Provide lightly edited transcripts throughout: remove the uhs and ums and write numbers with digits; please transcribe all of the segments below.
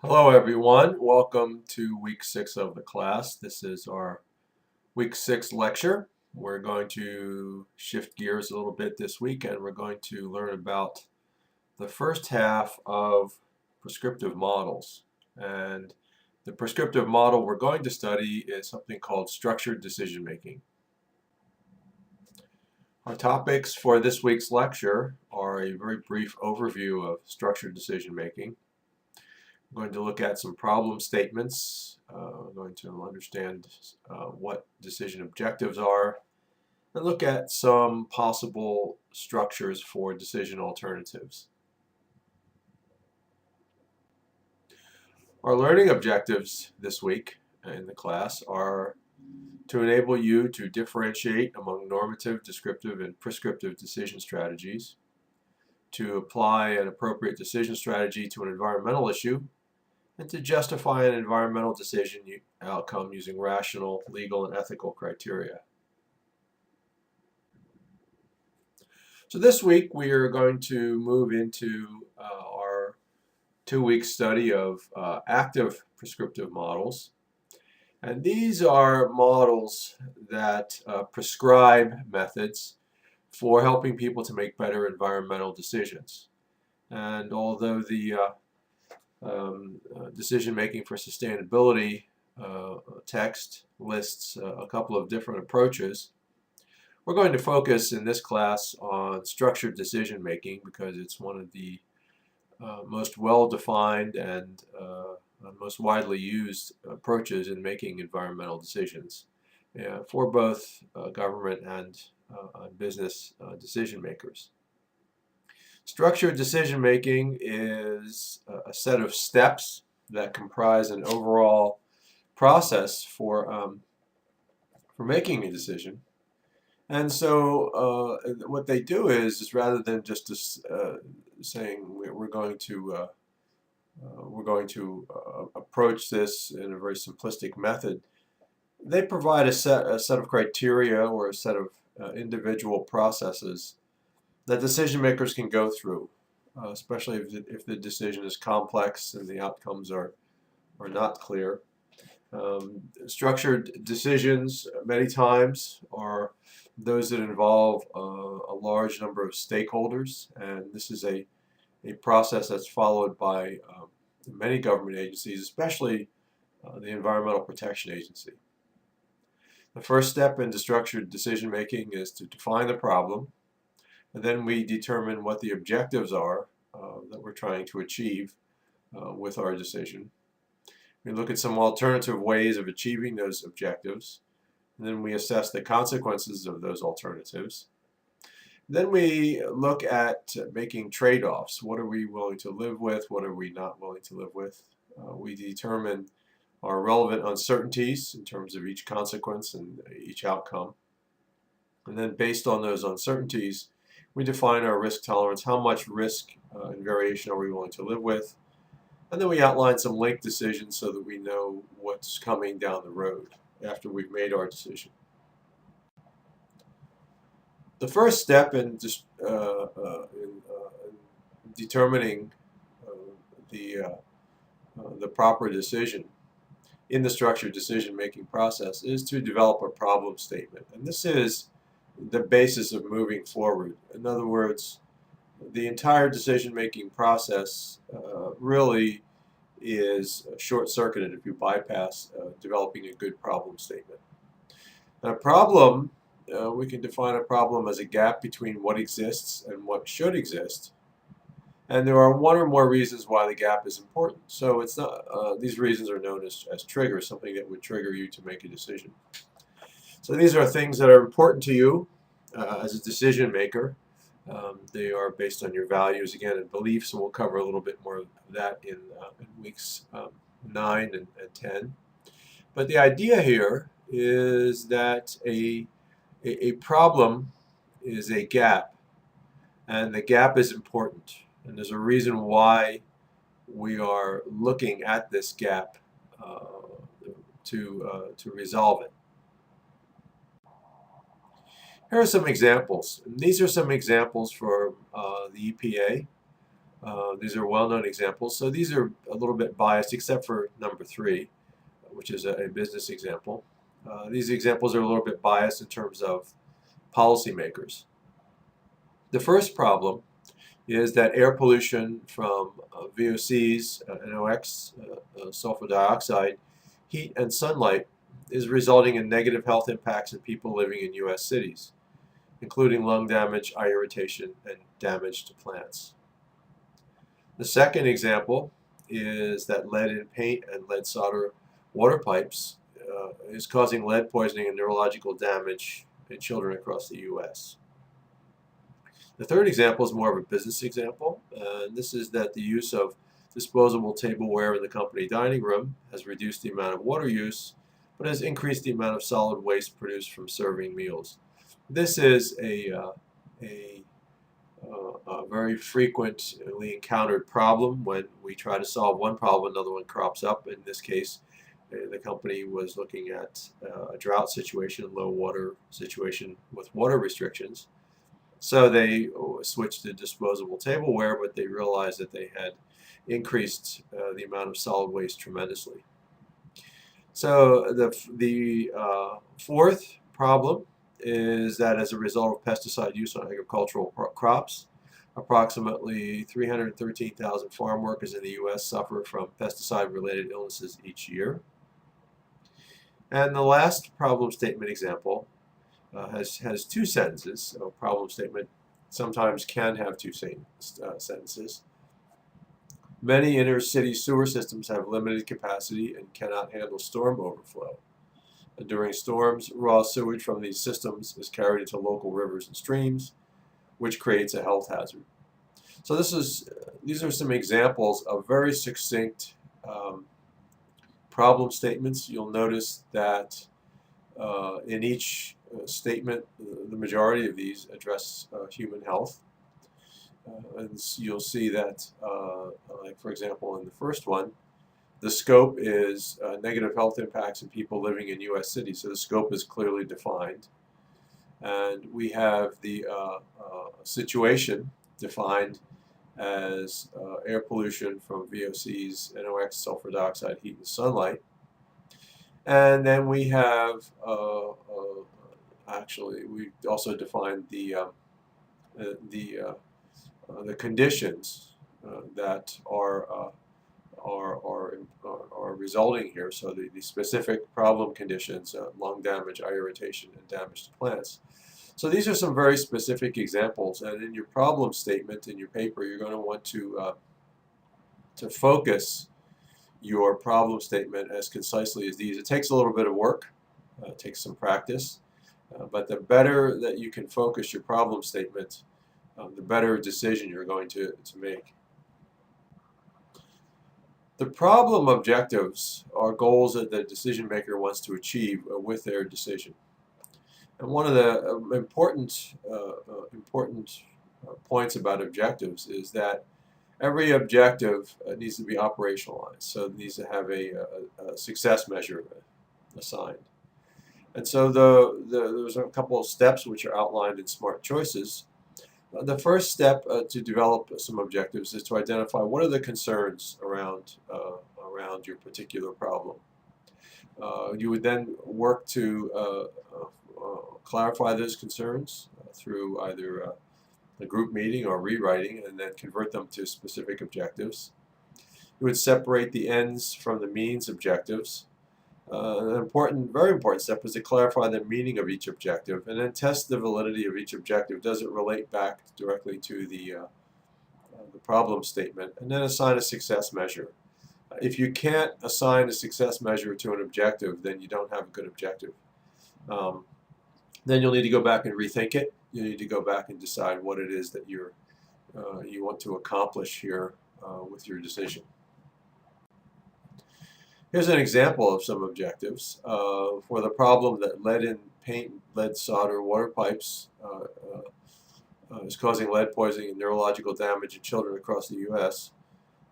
Hello everyone, welcome to week 6 of the class. This is our week 6 lecture. We're going to shift gears a little bit this week and we're going to learn about the first half of prescriptive models. And the prescriptive model we're going to study is something called structured decision making. Our topics for this week's lecture are a very brief overview of structured decision making. I'm going to look at some problem statements. I'm going to understand what decision objectives are and look at some possible structures for decision alternatives. Our learning objectives this week in the class are to enable you to differentiate among normative, descriptive, and prescriptive decision strategies, to apply an appropriate decision strategy to an environmental issue, and to justify an environmental decision outcome using rational, legal, and ethical criteria. So this week we are going to move into our 2-week study of active prescriptive models. And these are models that prescribe methods for helping people to make better environmental decisions. And although the decision making for sustainability text lists a couple of different approaches, we're going to focus in this class on structured decision making because it's one of the most well-defined and most widely used approaches in making environmental decisions for both government and business decision makers. Structured decision making is a set of steps that comprise an overall process for making a decision. And so what they do is rather than just saying we're going to approach this in a very simplistic method, they provide a set of criteria or a set of individual processes that decision makers can go through, especially if the decision is complex and the outcomes are not clear. Structured decisions many times are those that involve a large number of stakeholders, and this is a process that's followed by many government agencies, especially the Environmental Protection Agency. The first step in structured decision making is to define the problem, and then we determine what the objectives are that we're trying to achieve with our decision. We look at some alternative ways of achieving those objectives, and then we assess the consequences of those alternatives. Then we look at making trade-offs. What are we willing to live with? What are we not willing to live with? We determine our relevant uncertainties in terms of each consequence and each outcome. And then based on those uncertainties, we define our risk tolerance. How much risk and variation are we willing to live with? And then we outline some linked decisions so that we know what's coming down the road after we've made our decision. The first step in determining the proper decision in the structured decision-making process is to develop a problem statement. And this is the basis of moving forward. In other words, the entire decision-making process really is short-circuited if you bypass developing a good problem statement. Now, a problem, we can define a problem as a gap between what exists and what should exist. And there are one or more reasons why the gap is important. So it's not, these reasons are known as triggers, something that would trigger you to make a decision. So these are things that are important to you as a decision maker. They are based on your values, again, and beliefs, and we'll cover a little bit more of that in weeks 9 and 10. But the idea here is that a problem is a gap, and the gap is important. And there's a reason why we are looking at this gap to resolve it. Here are some examples. These are some examples for the EPA. These are well-known examples. So these are a little bit biased, except for number 3, which is a business example. These examples are a little bit biased in terms of policymakers. The first problem is that air pollution from VOCs, NOx, sulfur dioxide, heat, and sunlight is resulting in negative health impacts in people living in U.S. cities, including lung damage, eye irritation, and damage to plants. The second example is that lead in paint and lead solder water pipes is causing lead poisoning and neurological damage in children across the U.S. The third example is more of a business example, and this is that the use of disposable tableware in the company dining room has reduced the amount of water use, but has increased the amount of solid waste produced from serving meals. This is a very frequently encountered problem. When we try to solve one problem, another one crops up. In this case, the company was looking at a drought situation, low water situation with water restrictions. So they switched to disposable tableware, but they realized that they had increased the amount of solid waste tremendously. So the fourth problem is that as a result of pesticide use on agricultural crops, approximately 313,000 farm workers in the U.S. suffer from pesticide-related illnesses each year. And the last problem statement example has 2 sentences. So a problem statement sometimes can have 2 sentences. Many inner city sewer systems have limited capacity and cannot handle storm overflow. And during storms, raw sewage from these systems is carried into local rivers and streams, which creates a health hazard. So these are some examples of very succinct problem statements. You'll notice that in each statement, the majority of these address human health. And you'll see that, like for example, in the first one, the scope is negative health impacts in people living in U.S. cities. So the scope is clearly defined. And we have the situation defined as air pollution from VOCs, NOx, sulfur dioxide, heat, and sunlight. And then we have, actually, we also defined the conditions that are resulting here. So the specific problem conditions, lung damage, eye irritation, and damage to plants. So these are some very specific examples, and in your problem statement in your paper, you're going to want to focus your problem statement as concisely as these. It takes a little bit of work, it takes some practice, but the better that you can focus your problem statement, the better decision you're going to make. The problem objectives are goals that the decision maker wants to achieve with their decision. And one of the important points about objectives is that every objective needs to be operationalized. So it needs to have a success measure assigned. And so there's a couple of steps which are outlined in Smart Choices. The first step to develop some objectives is to identify what are the concerns around your particular problem. You would then work to clarify those concerns through either a group meeting or rewriting, and then convert them to specific objectives. You would separate the ends from the means objectives. An very important step is to clarify the meaning of each objective, and then test the validity of each objective. Does it relate back directly to the problem statement? And then assign a success measure. If you can't assign a success measure to an objective, then you don't have a good objective. Then you'll need to go back and rethink it. You need to go back and decide what it is that you want to accomplish here with your decision. Here's an example of some objectives. For the problem that lead in paint, lead solder water pipes is causing lead poisoning and neurological damage in children across the U.S.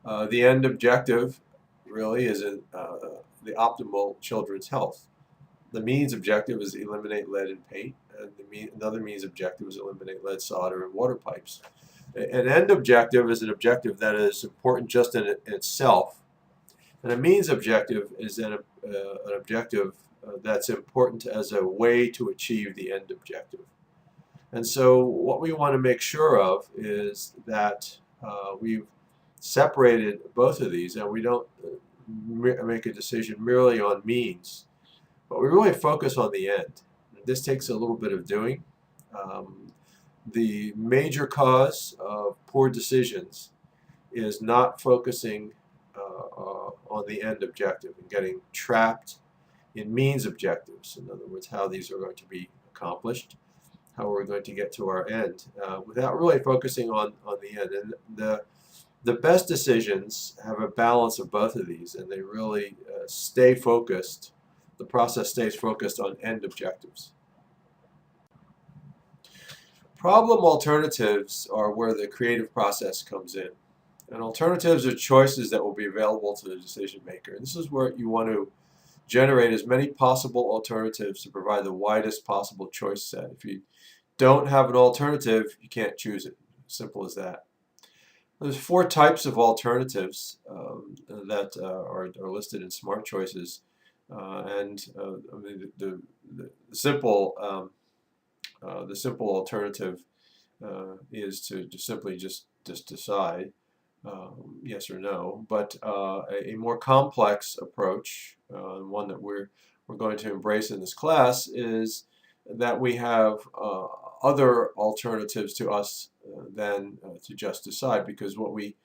The end objective really is the optimal children's health. The means objective is eliminate lead in paint, and another means objective is eliminate lead solder in water pipes. An end objective is an objective that is important just in itself, and a means objective is an objective that's important as a way to achieve the end objective. And so what we want to make sure of is that we've separated both of these, and we don't make a decision merely on means, but we really focus on the end. This takes a little bit of doing. Um, the major cause of poor decisions is not focusing on the end objective and getting trapped in means objectives. In other words, how these are going to be accomplished, how we're going to get to our end, without really focusing on the end. And the best decisions have a balance of both of these, and they really stay focused. The process stays focused on end objectives. Problem alternatives are where the creative process comes in. And alternatives are choices that will be available to the decision maker. And this is where you want to generate as many possible alternatives to provide the widest possible choice set. If you don't have an alternative, you can't choose it. Simple as that. There's 4 types of alternatives that are listed in Smart Choices. I mean, the simple alternative is to simply just decide yes or no. But a more complex approach, one that we're going to embrace in this class, is that we have other alternatives to us than to just decide, because what we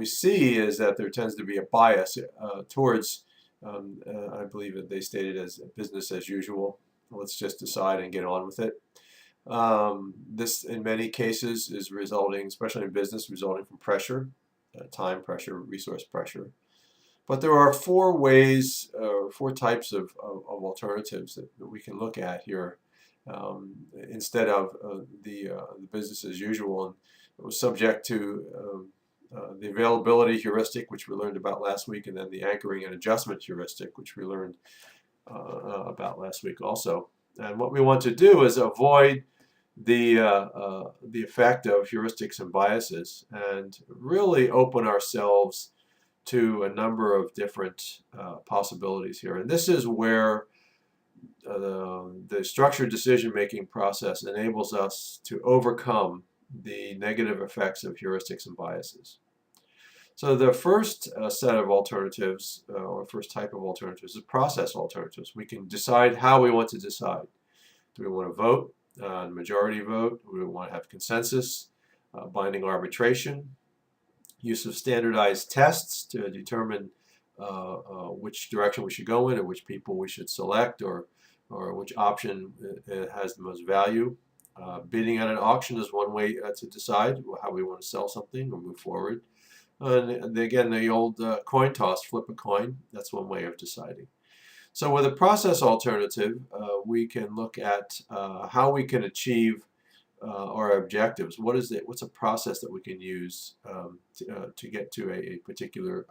see is that there tends to be a bias towards I believe that they stated as business as usual. Let's just decide and get on with it. This, in many cases, is resulting, especially in business, resulting from pressure, time pressure, resource pressure. But there are 4 ways, 4 types of alternatives that we can look at here instead of the business as usual. And it was subject to the availability heuristic, which we learned about last week, and then the anchoring and adjustment heuristic, which we learned about last week also. And what we want to do is avoid the effect of heuristics and biases, and really open ourselves to a number of different possibilities here. And this is where the structured decision-making process enables us to overcome the negative effects of heuristics and biases. So the first set of alternatives, or first type of alternatives, is process alternatives. We can decide how we want to decide. Do we want to vote, majority vote? Do we want to have consensus, binding arbitration, use of standardized tests to determine which direction we should go in, or which people we should select, or which option has the most value. Bidding at an auction is one way to decide how we want to sell something or move forward. And again, the old coin toss, flip a coin, that's one way of deciding. So with a process alternative, we can look at how we can achieve our objectives. What's a process that we can use to get to a particular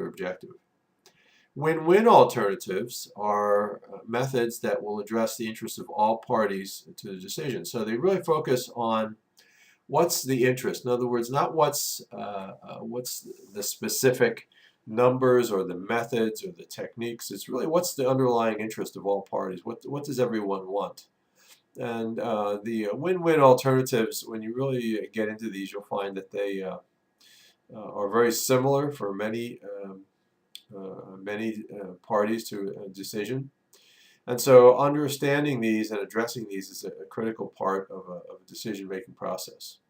objective? Win-win alternatives are methods that will address the interests of all parties to the decision. So they really focus on what's the interest. In other words, not what's the specific numbers or the methods or the techniques. It's really what's the underlying interest of all parties. What does everyone want? And the win-win alternatives, when you really get into these, you'll find that they are very similar for many parties to a decision. And so understanding these and addressing these is a critical part of a decision-making process.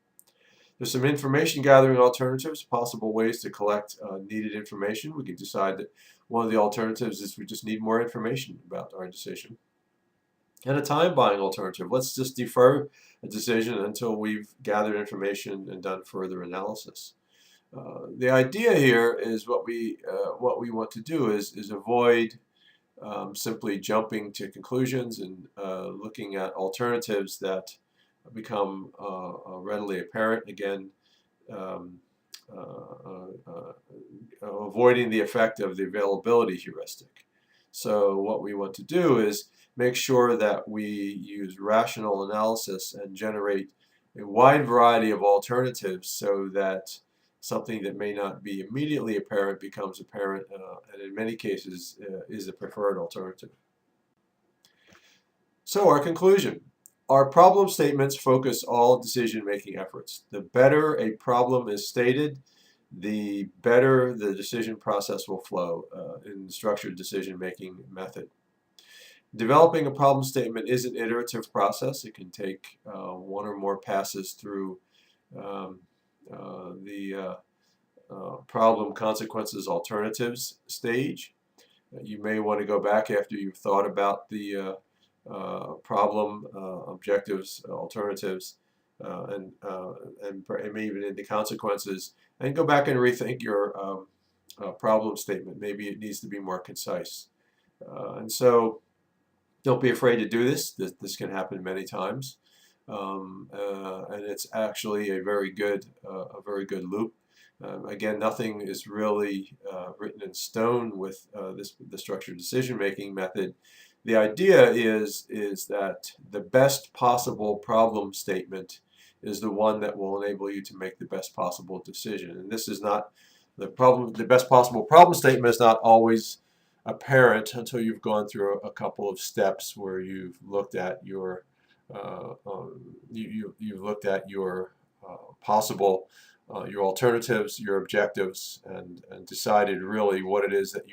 There's some information gathering alternatives, possible ways to collect needed information. We could decide that one of the alternatives is we just need more information about our decision. And a time buying alternative. Let's just defer a decision until we've gathered information and done further analysis. The idea here is what we want to do is avoid simply jumping to conclusions and looking at alternatives that become readily apparent. Again, avoiding the effect of the availability heuristic. So what we want to do is make sure that we use rational analysis and generate a wide variety of alternatives so that something that may not be immediately apparent becomes apparent, and in many cases is the preferred alternative. So our conclusion. Our problem statements focus all decision-making efforts. The better a problem is stated, the better the decision process will flow in the structured decision-making method. Developing a problem statement is an iterative process. It can take one or more passes through um, the problem consequences alternatives stage. You may want to go back after you've thought about the problem, objectives, alternatives, and maybe even into consequences, and go back and rethink your problem statement. Maybe it needs to be more concise. And so don't be afraid to do this. This can happen many times. And it's actually a very good loop. Again, nothing is really written in stone with the structured decision-making method. The idea is that the best possible problem statement is the one that will enable you to make the best possible decision. And this is not the problem. The best possible problem statement is not always apparent until you've gone through a couple of steps where you've looked at your you've looked at your possible your alternatives, your objectives, and decided really what it is that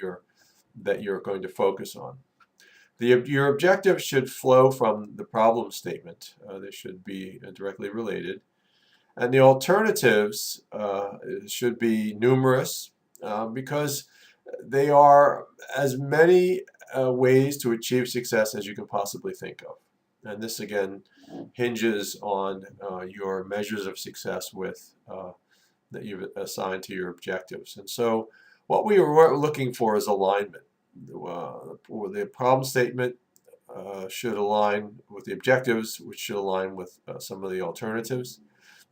you're going to focus on. Your objectives should flow from the problem statement. They should be directly related. And the alternatives should be numerous because they are as many ways to achieve success as you can possibly think of. And this again hinges on your measures of success that you've assigned to your objectives. And so what we were looking for is alignment. The problem statement should align with the objectives, which should align with some of the alternatives.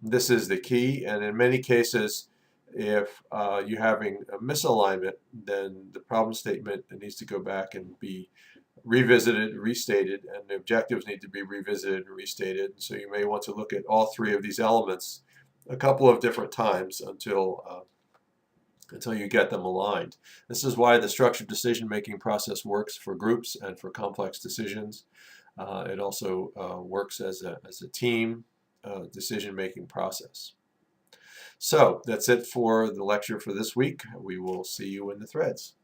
This is the key, and in many cases, if you're having a misalignment, then the problem statement needs to go back and be revisited, restated, and the objectives need to be revisited and restated. So you may want to look at all three of these elements a couple of different times until you get them aligned. This is why the structured decision-making process works for groups and for complex decisions. It also works as a team decision-making process. So that's it for the lecture for this week. We will see you in the threads.